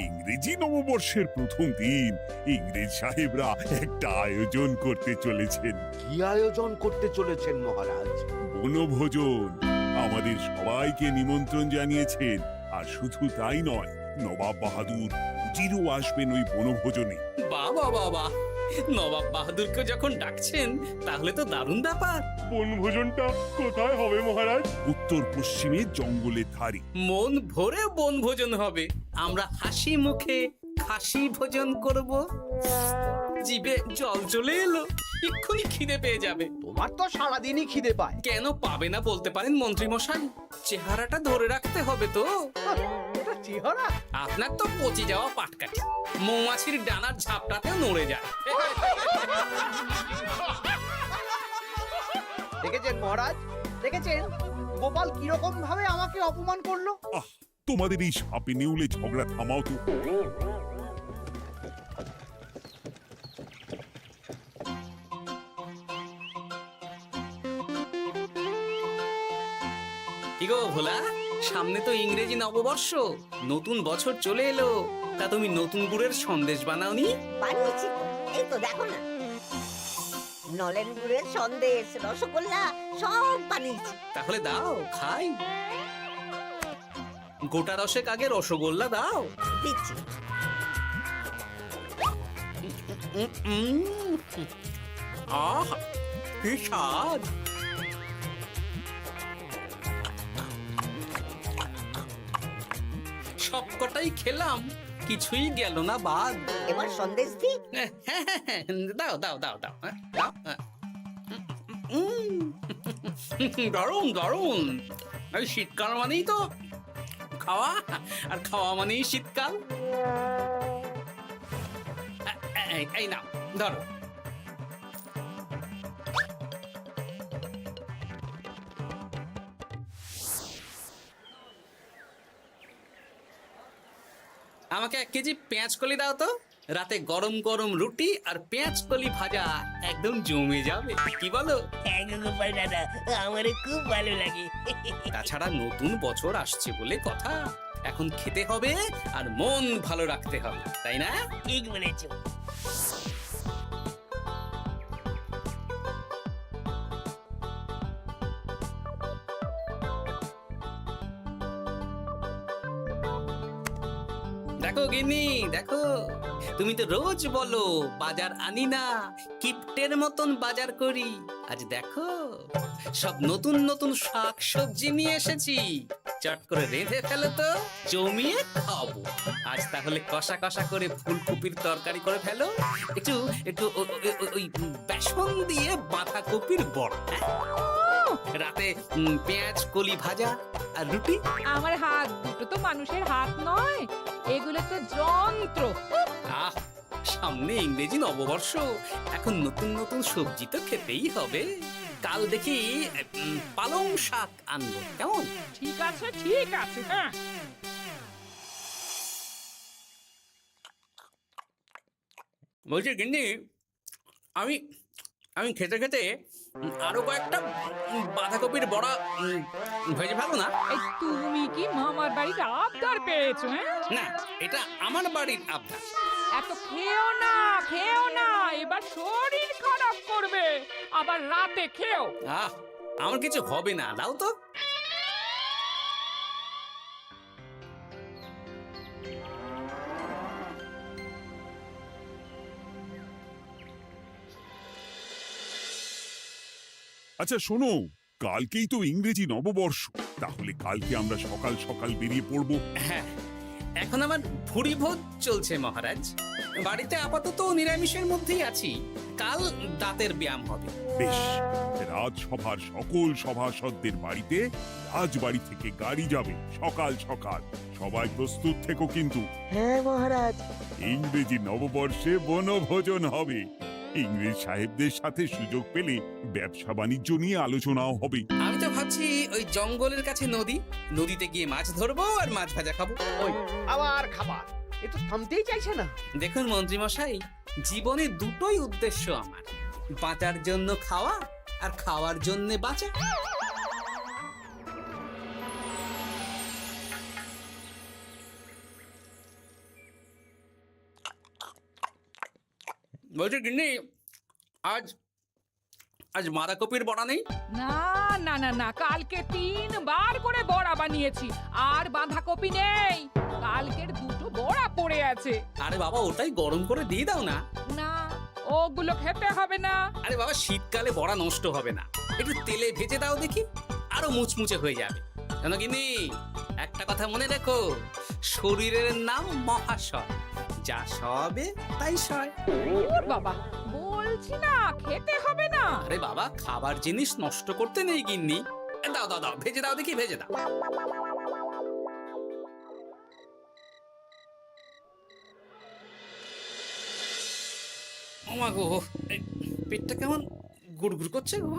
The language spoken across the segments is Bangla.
ইংরেজি নববর্ষের প্রথম দিন ইংরেজ সাহেবরা একটা আয়োজন করতে চলেছেন। কি আয়োজন করতে চলেছেন মহারাজ? বনভোজন। আমাদের সবাইকে নিমন্ত্রণ জানিয়েছেন। আর শুধু তাই নয়, নবাব বাহাদুর উজিরও আসবেন ওই বনভোজনে। বাবা বাবা, নবাব বাহাদুরকে যখন ডাকছেন তাহলে তো দারুণ ব্যাপার। বনভোজনটা কোথায় হবে মহারাজ? উত্তর পশ্চিমে জঙ্গলের ধারে। মন ভরে বনভোজন হবে। আমরা হাসি মুখে খাসি ভোজন করব। জিভে জল চলে এলো, এক্ষুনি খিদে পেয়ে যাবে। তোমার তো সারাদিনই খিদে পায়। কেন পাবে না বলতে পারেন মন্ত্রী মশাই? চেহারাটা ধরে রাখতে হবে তো। এটা চেহারা? আপনার তো পচে যাওয়া পাটকাঠি মৌমাছির ডানার ঝাপটাতেও নড়ে যায়। দেখেছেন মহারাজ, দেখেছেন গোপাল কিরকম ভাবে আমাকে অপমান করলো? আহ, তোমাদের এই সাপে নেউলে ঝগড়া থামাও তো। কি গো ভোলা, সামনে তো ইংরেজি নববর্ষ, নতুন বছর চলে এলো। তা তুমি নতুন গুড়ের সন্দেশ বানাওনি? বানিয়েছি তো, এই তো দেখো না, নলেন গুড়ের সন্দেশ, রসগোল্লা সব বানিয়েছি। তাহলে দাও খাই। গোটা দশেক আগে রসগোল্লা দাও। দিচ্ছি। আহ, কি স্বাদ! সবকটাই খেলাম, কিছুই গেল না বাদ। এবার সন্দেশ দি। দাও দাও দাও দাও, হ্যাঁ, দাও, হ্যাঁ। দারুণ দারুণ। এই শীতকাল মানেই তো খাওয়া, আর খাওয়া মানেই শীতকাল। এই নাও ধরো। আমাকে 1 কেজি পেঁয়াজ কলি দাও তো। রাতে গরম গরম রুটি আর পেঁয়াজ কলি ভাজা একদম জমে যাবে, কি বলো? গোপাল দাদা, আমার খুব ভালো লাগে। তাছাড়া নতুন বছর আসছে বলে কথা, এখন খেতে হবে আর মন ভালো রাখতে হবে, তাই না? ঠিক বলেছো। দেখো গিন্নি, দেখো, তুমি তো রোজ বলো বাজার আনি না, কিপ্টের মতন বাজার করি। আজ দেখো সব নতুন নতুন শাক সবজি নিয়ে এসেছি। চট করে রেঁধে ফেলো তো, জমিয়ে খাবো। আজ তাহলে কষা কষা করে ফুলকপির তরকারি করে ফেলো, একটু একটু ওই বেসন দিয়ে বাঁধাকপির বড়া, হ্যাঁ? রাতে পেঁয়াজ কলি ভাজা আর রুটি। আমার হাত দুটো তো মানুষের হাত নয়, এগুলো তো যন্ত্র। আহ, সামনে ইংরেজি নববর্ষ, এখন নতুন নতুন সবজি তো খেতেই হবে। কাল দেখি পালং শাক আনবো, কেমন? ঠিক আছে ঠিক আছে, হ্যাঁ। বলছি গিন্নি, আমি আমি খেতে খেতে আরো কয়েকটা বাঁধাকপির বড়া ভেজে ফেলো না। এই তুমি কি মামার বাড়িতে আবদার পেয়েছো? হ্যাঁ, না, এটা আমার বাড়ির আবদার। এত খেও না, খেও না, এবার শরীর খারাপ করবে। আবার রাতে খেও। আহ, আমার কিছু হবে না, দাও তো। আচ্ছা শোনো, কালকেই তো ইংরেজি নববর্ষ, তাহলে কালকে আমরা সকাল সকাল বেরিয়ে পড়বো। হ্যাঁ, এখন আমার ভুঁড়ি ভোজ চলছে মহারাজ। বাড়িতে আপাতত নিরামিষের মধ্যেই আছি। কাল দাঁতের ব্যায়াম হবে। বেশ, রাজসভার সকল সভাসদদের বাড়িতে রাজবাড়ি থেকে গাড়ি যাবে সকাল সকাল। সবাই প্রস্তুত থেকো কিন্তু। হ্যাঁ মহারাজ। ইংরেজি নববর্ষে বনভোজন হবে। ইংরেজ সাহেবদের সাথে সুযোগ পেলে ব্যবসা বাণিজ্য নিয়ে আলোচনাও হবে। আমি তো ভাবছি ওই জঙ্গলের কাছে নদী, নদীতে গিয়ে মাছ ধরবো আর মাছ ভাজা খাবো। ওই আবার খাবার, এ তো থামতেই চাইছে না। দেখুন মন্ত্রী মশাই, জীবনে দুটোই উদ্দেশ্য আমার, বাঁচার জন্য খাওয়া আর খাওয়ার জন্য বাঁচা। বলছি গিন্নি, আজ আজ বাঁধাকপির বড়া নেই? না না না না, কালকে 3 বার করে বড়া বানিয়েছি, আর বাঁধাকপি নেই। কালকের 2টো বড়া পড়ে আছে। আরে বাবা, ওটাই গরম করে দিয়ে দাও না। না, ওগুলো খেতে হবে না। আরে বাবা, শীতকালে বড়া নষ্ট হবে না, একটু তেলে ভেজে দাও দেখি, আরো মুচমুচে হয়ে যাবে। জানো গিন্নি, একটা কথা মনে রেখো, শরীরের নাম মহাশয়, যা সবে তাই সয়। ওর বাবা, বলছি না খেতে হবে না। আরে বাবা, খাবার জিনিস নষ্ট করতে নেই গিন্নি। দাও দাও দাও, ভেজে দাও দেখি, ভেজে দাও। ওমা গো, এই পেটটা কেমন গুড়গুড় করছে গো,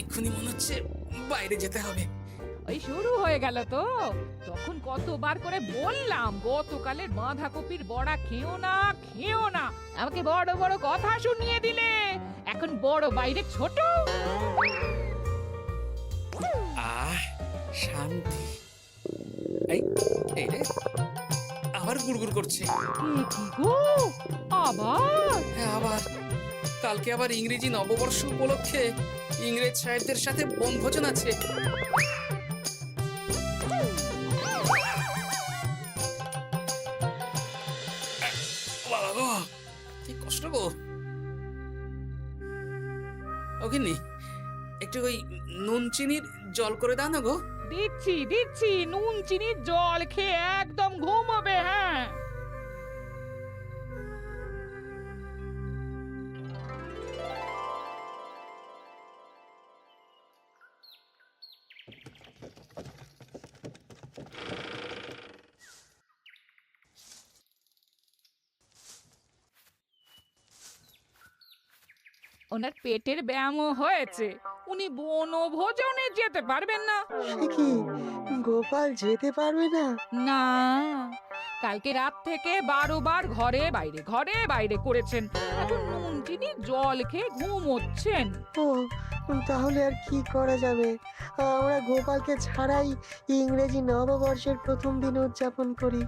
এক্ষুনি মনে হচ্ছে বাইরে যেতে হবে। ওই শুরু হয়ে গেল তো। তখন কতবার করে বললাম গতকালের বাঁধাকপির বড়া খেও না, খেও না। আমাকে বড় বড় কথা শুনিয়ে দিলে। এখন বড় বাইরে ছোট। আহ, শান্তি। এই এই রে, আবার গুড়গুড় করছে। এ কি গো, আবার? হ্যাঁ, আবার। কালকে আবার ইংরেজি নববর্ষ উপলক্ষে ইংরেজ সাহেবদের সাথে বনভোজন আছে। বাবা গো, কি কষ্ট গো। ওগিনি, একটু ওই নুন চিনির জল করে দাও না গো। দিচ্ছি দিচ্ছি, নুন চিনির জল খেয়ে একদম ঘুমোবে। হ্যাঁ, ওনার পেটের ব্যায়ামও হয়েছে, উনি বনভোজনে যেতে পারবেন না। সে কি গোপাল যেতে পারবে না? না, কালকে রাত থেকে 12 বার ঘরে বাইরে করেছেন। এখন নুন চিনি জল খেয়ে ঘুমোচ্ছেন। ও, তাহলে আর কি করা যাবে? আমরা গোপালকে ছাড়াই ইংরেজি নববর্ষের প্রথম দিন উদযাপন করি।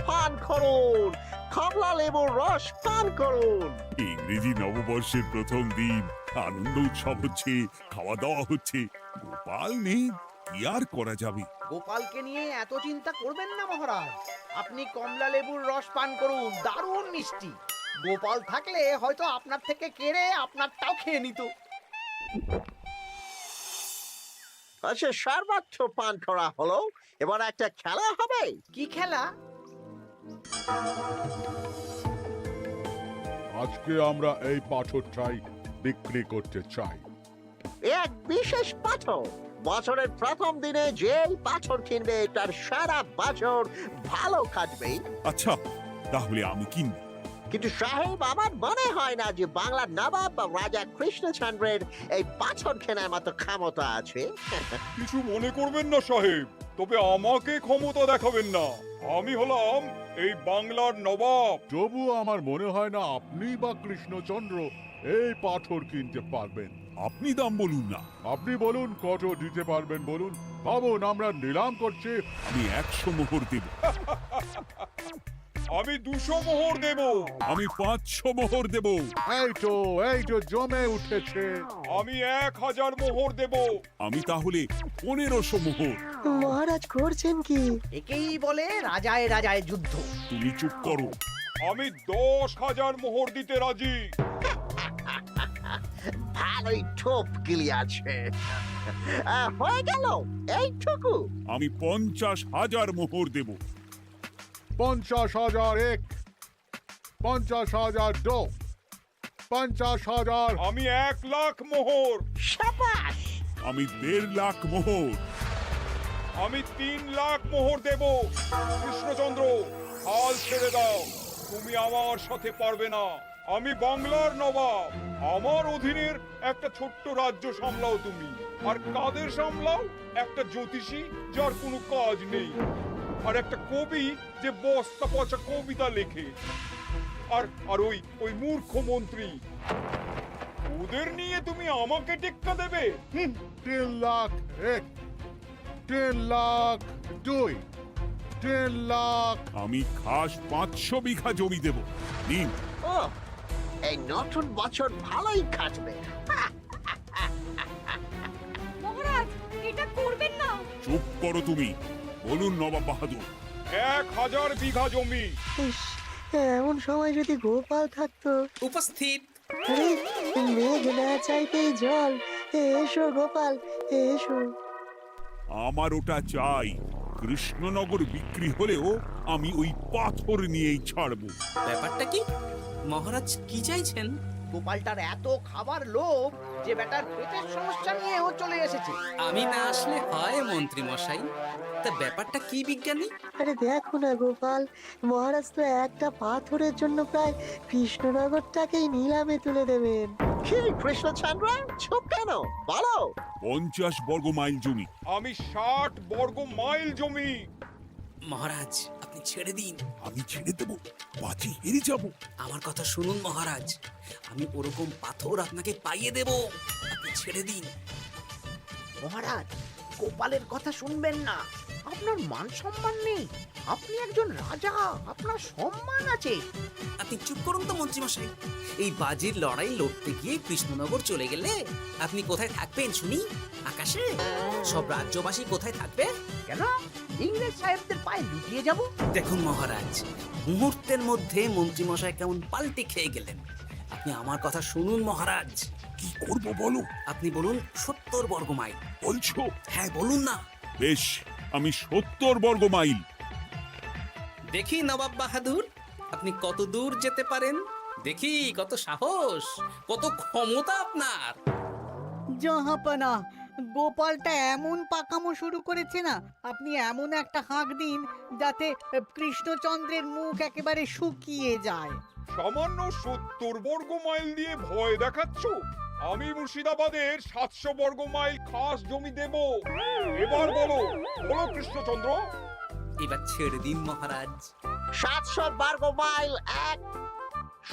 পান করুন, কমলা লেবুর রস পান করুন। ইংরেজি নববর্ষের প্রথম দিন, আনন্দ উৎসব হচ্ছে, খাওয়া দাওয়া হচ্ছে। গোপাল নেই, কি আর করা যাবে? গোপালকে নিয়ে এত চিন্তা করবেন না মহারাজ। আপনি কমলা লেবুর রস পান করুন, দারুণ মিষ্টি। গোপাল থাকলে হয়তো আপনার থেকে কেড়ে আপনারটাও খেয়ে নিত। আচ্ছা, সর্বোচ্চ পান করা হলো, এবার একটা খেলা হবে। কি খেলা? আজকে আমরা এই পাথরটাই বিক্রি করতে চাই। এক বিশেষ পাথর, বছরের প্রথম দিনে যে পাথর কিনবে তার সারা বছর ভালো কাটবে। আচ্ছা, তাহলে আমি কিনবো। কিন্তু সাহেব, আমার মনে হয় না যে বাংলার নবাব বা রাজা কৃষ্ণচন্দ্রের এই পাথর কেনার মতো ক্ষমতা আছে। কিছু মনে করবেন না সাহেব, তবে আমাকে ক্ষমতা দেখাবেন না। আমি হলাম এই বাংলার নবাব। তবু আমার মনে হয় না আপনি বা কৃষ্ণচন্দ্র এই পাথর কিনতে পারবেন। আপনি দাম বলুন না। আপনি বলুন কত দিতে পারবেন বলুন। ভাবুন, আমরা নিলাম করছি। আমি 100 মোহর দেব। আমি 200 মোহর দেব। আমি 500 মোহর দেব। এই তো জমে উঠেছে। আমি 1000 মোহর দেব। আমি তাহলে 1500 মোহর। মহারাজ করছেন কি? একেই বলে রাজায় রাজায় যুদ্ধ। তুমি চুপ করো। আমি 10,000 মোহর দিতে রাজি। ভালোই ঠোপ গিলি আছে। হয়ে গেল এইটুকু। আমি 50,000 মোহর দেব। 50,000 এক, 50,000 দো, 50,000। আমি 1 লাখ মোহর। সাবাস। আমি 1.5 লাখ মোহর। আমি 3 লাখ মোহর দেব। কৃষ্ণচন্দ্র, হাল ছেড়ে দাও, তুমি আমার সাথে পারবে না। আমি বাংলার নবাব, আমার অধীনের একটা ছোট্ট রাজ্য সামলাও তুমি। আর কাদের সামলাও? একটা জ্যোতিষী যার কোনো কাজ নেই, আর একটা কবি যে বস্তা পচা কবিতা লেখে, আর ওই মূর্খ মন্ত্রী। ওদের নিয়ে তুমি আমাকে টেক্কা দেবে? 3 লাখ এক, 10 লাখ 2 10 লাখ। আমি খাস 500 বিঘা জমি দেব। নিন। ও এই নতুন বছর ভালোই কাটবে। মহারাজ এটা করবেন না। চুপ করো তুমি। বলুন নবাব বাহাদুর। 1000 বিঘা জমি। ইস, এমন সময় যদি গোপাল থাকতো। উপস্থিত। আরে মেঘ না চাইতেই জল। এসো গোপাল, এসো। আমার ওটা চাই। কৃষ্ণনগর বিক্রি হলেও আমি ওই পাথর নিয়েই ছাড়বো। ব্যাপারটা কি মহারাজ, কি চাইছেন? গোপালটার এত খাবার লোভ যে বেটার পেটের সমস্যা নিয়েও চলে এসেছে। আমি না আসলে হয় মন্ত্রী মশাই। তা ব্যাপারটা কি বিজ্ঞানী? আরে দেখো না গোপাল, মহারাজ তো একটা পাথরের জন্য প্রায় কৃষ্ণনগরটাকেই নিলামে তুলে দেবেন। কি কৃষ্ণচন্দ্র, চুপ কেন? বলো। 50 বর্গ মাইল জমি। আমি 60 বর্গ মাইল জমি। মহারাজ আপনি ছেড়ে দিন। আমি ছেড়ে দেব? বাজি হেরে যাব। আমার কথা শুনুন মহারাজ, আমি ওরকম পাথর আপনাকে পাইয়ে দেব। আপনি ছেড়ে দিন। মহারাজ, গোপালের কথা শুনবেন না। আপনার মান সম্মান নেই। আপনি একজন রাজা, আপনার সম্মান আছে। আপনি চুপ করুন তো মন্ত্রী মশাই। এই বাজির লড়াই লড়তে গিয়ে কৃষ্ণনগর চলে গেলে আপনি কোথায় থাকবেন শুনি? আকাশে? সব রাজ্যবাসী কোথায় থাকবে? কেন ইংরেজ সাহেবদের পায়ে লুটিয়ে যাব? দেখুন মহারাজ, মুহূর্তের মধ্যে মন্ত্রী মশাই কেমন পাল্টে খেয়ে গেলেন। আপনি আমার কথা শুনুন মহারাজ। কি করব বলো? আপনি বলুন 70 বর্গ মাইল। বলছো? হ্যাঁ বলুন না। বেশ, আমি 70 বর্গ মাইল। দেখি নবাব বাহাদুর, আপনি কত দূর যেতে পারেন। দেখি কত সাহস, কত ক্ষমতা আপনার। জাহাপানা, গোপালটা এমন পাকামো শুরু করেছে না, আপনি এমন একটা হাঁক দিন যাতে কৃষ্ণচন্দ্রের মুখ একেবারে শুকিয়ে যায়। সামান্য 70 বর্গ মাইল দিয়ে ভয় দেখাচ্ছ? আমি মুর্শিদাবাদের 700 বর্গ মাইল খাস জমি দেব। এবার বলো, বলো কৃষ্ণচন্দ্র। এবার ছেড়ে দিন মহারাজ। 700 বর্গ মাইল 1,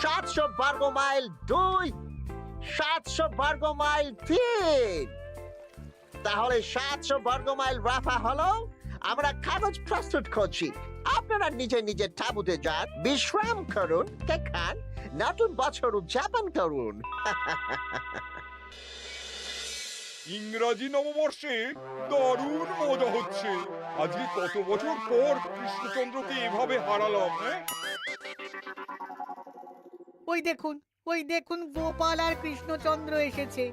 700 বর্গ মাইল 2, 700 বর্গ মাইল 3। তাহলে 700 বর্গ মাইল রাফা হলো। আমরা কাগজ প্রস্তুত করছি। আপনারা নিজে নিজে তাঁবুতে যান, বিশ্রাম করুন, খান, নতুন বছর উদযাপন করুন। ইংরাজি নববর্ষে দারুণ মজা হচ্ছে। আজকে কত বছর পর কৃষ্ণচন্দ্রকে এভাবে হারালাম। হ্যাঁ, ওই দেখুন গোপাল আর কৃষ্ণচন্দ্র এসেছে।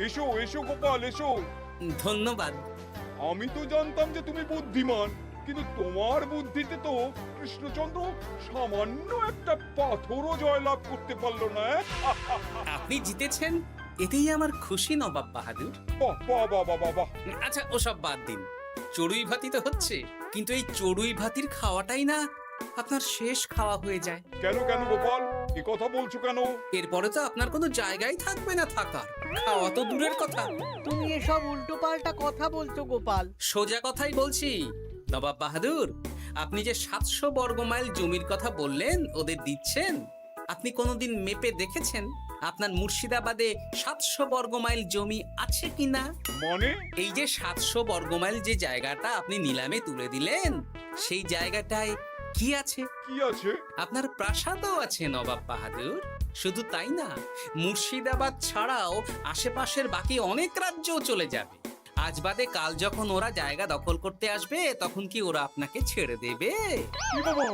এসো এসো গোপাল, এসো। ধন্যবাদ। আমি তো জানতাম যে তুমি বুদ্ধিমান, কিন্তু তোমার বুদ্ধিতে তো কৃষ্ণচন্দ্র সামান্য একটা পাথরও জয়লাভ করতে পারলো না। আপনি জিতেছেন, এতেই আমার খুশি নবাব বাহাদুর। বাহ বাহ বাহ বাহ বাহ বাহ। আচ্ছা ওসব বাদ দিন, চড়ুই ভাতি তো হচ্ছে, কিন্তু এই চড়ুই ভাতির খাওয়াটাই না আপনার শেষ খাওয়া হয়ে যায়। কেন কেন গোপাল, এ কথা বলছো কেন? এরপরে তো আপনার কোনো জায়গাই থাকবে না থাকার। খাওয়া তো দূরের কথা। তুমি এসব উল্টোপাল্টা কথা বলছো গোপাল। সোজা কথাই বলছি নবাব বাহাদুর। আপনি যে 700 বর্গ মাইল জমির কথা বললেন ওদের দিচ্ছেন, আপনি কোনোদিন মেপে দেখেছেন আপনার মুর্শিদাবাদে 700 বর্গ মাইল জমি আছে কিনা? মানে? এই যে 700 বর্গ মাইল যে জায়গাটা আপনি নিলামে তুলে দিলেন, সেই জায়গাটায় কি আছে? কি আছে? আপনার প্রাসাদও আছে নবাব বাহাদুর। শুধু তাই না, মুর্শিদাবাদ ছাড়াও আশেপাশের বাকি অনেক রাজ্যও চলে যাবে। আজ বাদে কাল যখন ওরা জায়গা দখল করতে আসবে, তখন কি ওরা আপনাকে ছেড়ে দেবে? কি বাবা,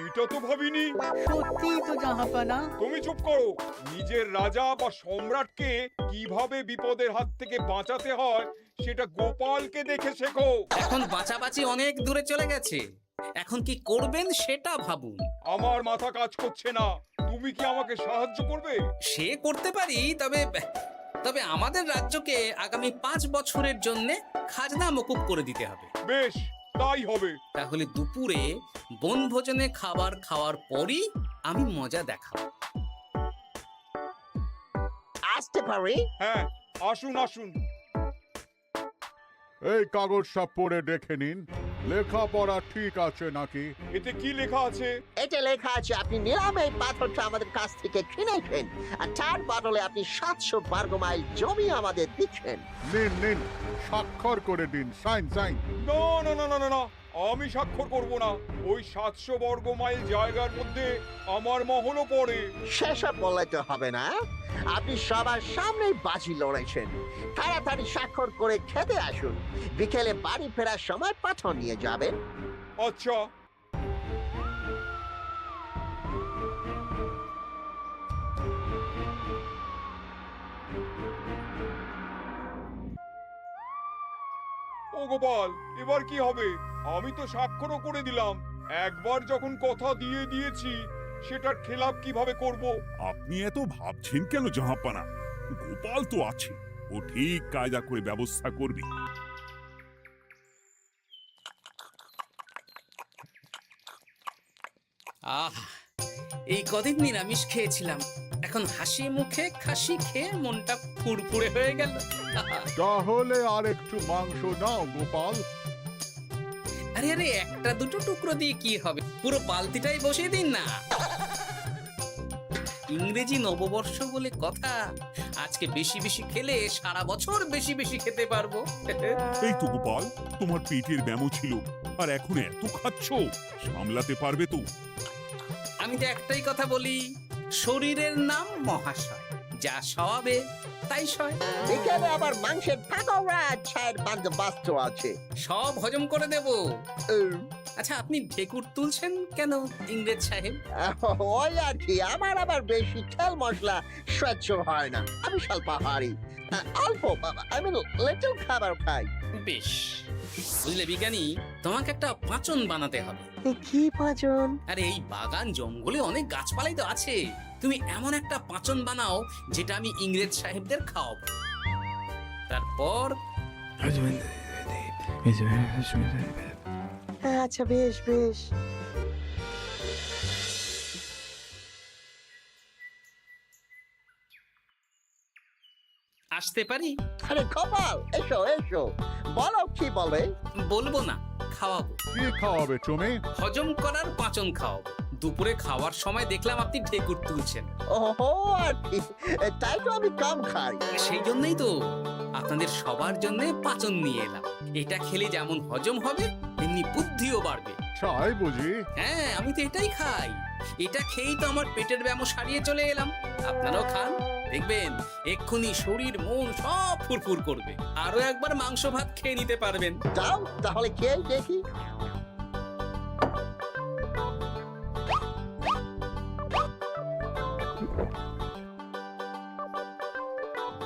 এটা তো ভাবিনি। সত্যি তো জাহাপানা। তুমি চুপ করো। নিজের রাজা বা সম্রাটকে কিভাবে বিপদের হাত থেকে বাঁচাতে হয় সেটা গোপালকে দেখে শেখো। এখন বাঁচাবাঁচি অনেক দূরে চলে গেছে, এখন কি করবেন সেটা ভাবুন। আমার মাথা কাজ করছে না। তুমি কি আমাকে সাহায্য করবে? সে করতে পারি, তবে তবে আমাদের রাজ্যকে আগামী 5 বছরের জন্য খাজনা মকুব করে দিতে হবে। বেশ, তাই হবে। তাহলে দুপুরে বনভোজনে খাবার খাওয়ার পরই আমি মজা দেখাবো। আসতে পারি? হ্যাঁ, আসুন আসুন। এই কাগজ সব পড়ে দেখে নিন। লেখাপড়া ঠিক আছে নাকি? এতে কি লেখা আছে? এটা লেখা আছে আপনি নিলামে এই পাথরটা আমাদের কাছ থেকে কিনেছেন, আর তার বদলে আপনি 700 বর্গ মাইল জমি আমাদের দিচ্ছেন। নিন নিন, স্বাক্ষর করে দিন, সাইন সাইন। না না না না না না, আমি স্বাক্ষর করব না। ওই 700 বর্গ মাইল জায়গার মধ্যে আমার মহলও পড়ে। সেসব বললে তো হবে না, আপনি সবার সামনেই বাজি লড়েছেন। তাড়াতাড়ি স্বাক্ষর করে খেতে আসুন, বিকেলে বাড়ি ফেরার সময় পাথর নিয়ে যাবেন। আচ্ছা, ও গোপাল, এবার কি হবে? আমি তো স্বাক্ষরও করে দিলাম। একবার যখন কথা দিয়ে দিয়েছি, সেটার খেলাপ কিভাবে করব? আপনি এত ভাবছেন কেন জাহাপানা? গোপাল তো আছে, ও ঠিক কায়দা করে ব্যবস্থা করবে। আহ, এই কদিন নিরামিষ খেয়েছিলাম, এখন হাসি মুখে খাসি খেয়ে মনটা ফুরফুরে হয়ে গেল। তাহলে আর একটু মাংস নাও গোপাল। আরে আরে, একটা দুটো টুকরো দিয়ে কি হবে, পুরো বালতিটাই বসিয়ে দিন না। ইংরেজি নববর্ষ বলে কথা, আজকে বেশি বেশি খেলে সারা বছর বেশি বেশি খেতে পারবো। এই তো গোপাল, তোমার পেটের ব্যামো ছিল, আর এখন এত খাচ্ছ, সামলাতে পারবে তো? আমি তো একটাই কথা বলি, শরীরের নাম মহাশয়, যা সবে তাই সয়। বিকেলে আবার মাংসের পাকোড়া আর চায়ের বন্দোবস্ত আছে। সব হজম করে দেব। উম, আচ্ছা, আপনি ঢেকুর তুলছেন কেন ইংরেজ সাহেব? ওই আর কি, আমার আবার বেশি তেল মশলা সহ্য হয় না, আমি স্বল্পাহারী। অল্প, আমি লিটল খাবার খাই। বেশ, বুঝলে বিজ্ঞানী, তোমাকে একটা পাঁচন বানাতে হবে। এ কি পাঁচন? আরে এই বাগান জঙ্গলে অনেক গাছপালাই তো আছে, তুমি এমন একটা পাঁচন বানাও যেটা আমি ইংরেজ সাহেবদের খাওয়াবো। তারপর আচ্ছা, বেশ বেশ। আসতে পারি? আরে গোপাল, এসো এসো, বলো কি বলবে। বলবো না, খাওয়াবো। কি খাওয়াবে তুমি? হজম করার পাঁচন খাওয়াবো। দুপুরে খাওয়ার সময় দেখলাম আপনি ঢেকুর তুলছেন। ওহো, আর কি, তাই তো আমি কম খাই। সেই জন্যই তো আপনাদের সবার জন্য পাঁচন নিয়ে এলাম। এটা খেলে যেমন হজম হবে, তেমনি বুদ্ধিও বাড়বে। চাই বুঝি? হ্যাঁ, আমি তো এটাই খাই। এটা খেয়েই তো আমার পেটের ব্যামো সারিয়ে চলে এলাম। আপনারাও খান, দেখবেন এক্ষুনি শরীর মন সব ফুরফুর করবে। আরো একবার মাংস ভাত খেয়ে নিতে পারবেন। যাও তাহলে খেয়ে দেখি।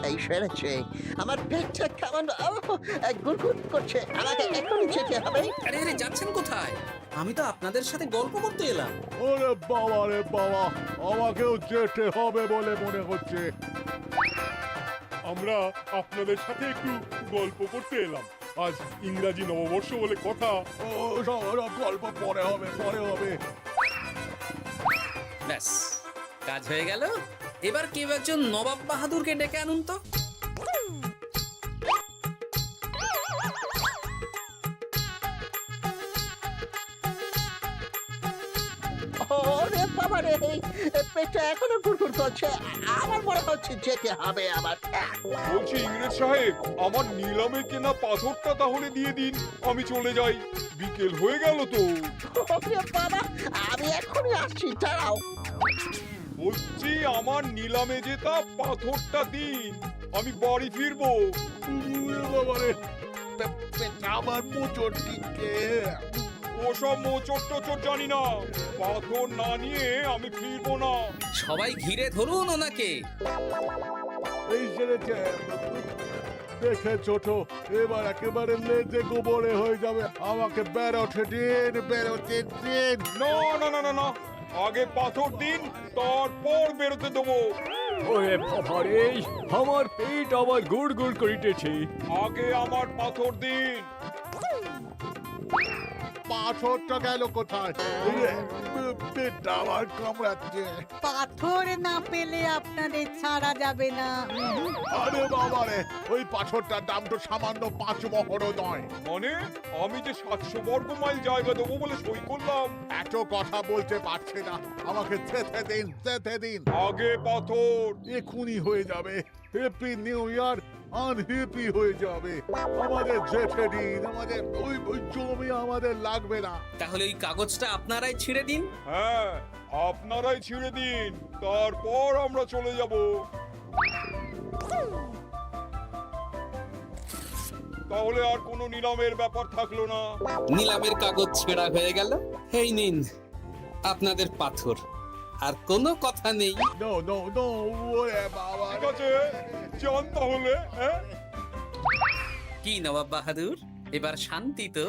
এই সেরেছে, আমার পেটটা কেমন গুড়গুড় করছে, আমাকে এখনই যেতে হবে। আরে আরে, যাচ্ছেন কোথায়? আমি তো আপনাদের সাথে গল্প করতে এলাম। ওরে বাবা রে বাবা, আমাকেও যেতে হবে বলে মনে হচ্ছে। আমরা আপনাদের সাথে একটু গল্প করতে এলাম। আজ ইংরাজি নববর্ষ বলে কথা। ও সব গল্প পরে হবে, পরে হবে। ব্যাস, কাজ হয়ে গেল। এবার কেউ একজন নবাব বাহাদুরকে ডেকে আনুন তো। ওরে বাবা রে, পেটটা এখনো গুড়গুড় করছে, আমার মনে হচ্ছে যেতে হবে আবার। বলছি ইংরেজ সাহেব, আমার নিলামে কেনা পাথরটা তাহলে দিয়ে দিন, আমি চলে যাই। বিকেল হয়ে গেল তো। ওরে বাবা, আমি এখনই আসছি, দাঁড়াও। বলছি আমার নিলামে জেতা পাথরটা দিন, আমি বাড়ি ফিরবো। ওরে বাবা রে, আমার মোচড় দিচ্ছে। ওসব মোচড় টোচড় জানি না, পাথর না নিয়ে আমি ফিরবো না। সবাই ঘিরে ধরুন ওনাকে। এই সেরেছে, দেখে ছোট, এবার একেবারে লেজে গোবরে হয়ে যাবে। আমাকে বেরোতে দিন, বেরোতে দিন। না না না না না, আগে পাথর দিন, তারপর বেরোতে দেবো। ওরে বাবারে, আমার পেট আবার গুড় গুড় করিতেছে। আগে আমার পাথর দিন। পাথরটা গেল কোথায়? পেটটা আমার কামড়াচ্ছে। পাথর না পেলে আপনাদের ছাড়া যাবে না। আরে বাবা রে, ওই পাথরটার দাম তো সামান্য 5 মোহরও নয়। মানে আমি যে 700 বর্গ মাইল জায়গা দেবো বলে সই করলাম। এত কথা বলতে পারছে না, আমাকে যেতে দিন, যেতে দিন। আগে পাথর। এক্ষুনি হয়ে যাবে। হ্যাপি নিউ ইয়ার আনহ্যাপি হয়ে যাবে। আমাদের যেতে দিন, আমাদের ওই জমি আমাদের লাগবে না। তাহলে ওই কাগজটা আপনারাই ছিঁড়ে দিন। হ্যাঁ, আপনারাই ছিঁড়ে দিন, তারপর আমরা চলে যাব। তাহলে আর কোনো নিলামের ব্যাপার থাকলো না। নিলামের কাগজ ছেঁড়া হয়ে গেল। এই নিন আপনাদের পাথর, আর কোনো কথা নেই। নো নো নো, ওরে বাবা। ঠিক আছে, যান তাহলে। হ্যাঁ, কি নবাব বাহাদুর, এবার শান্তি তো?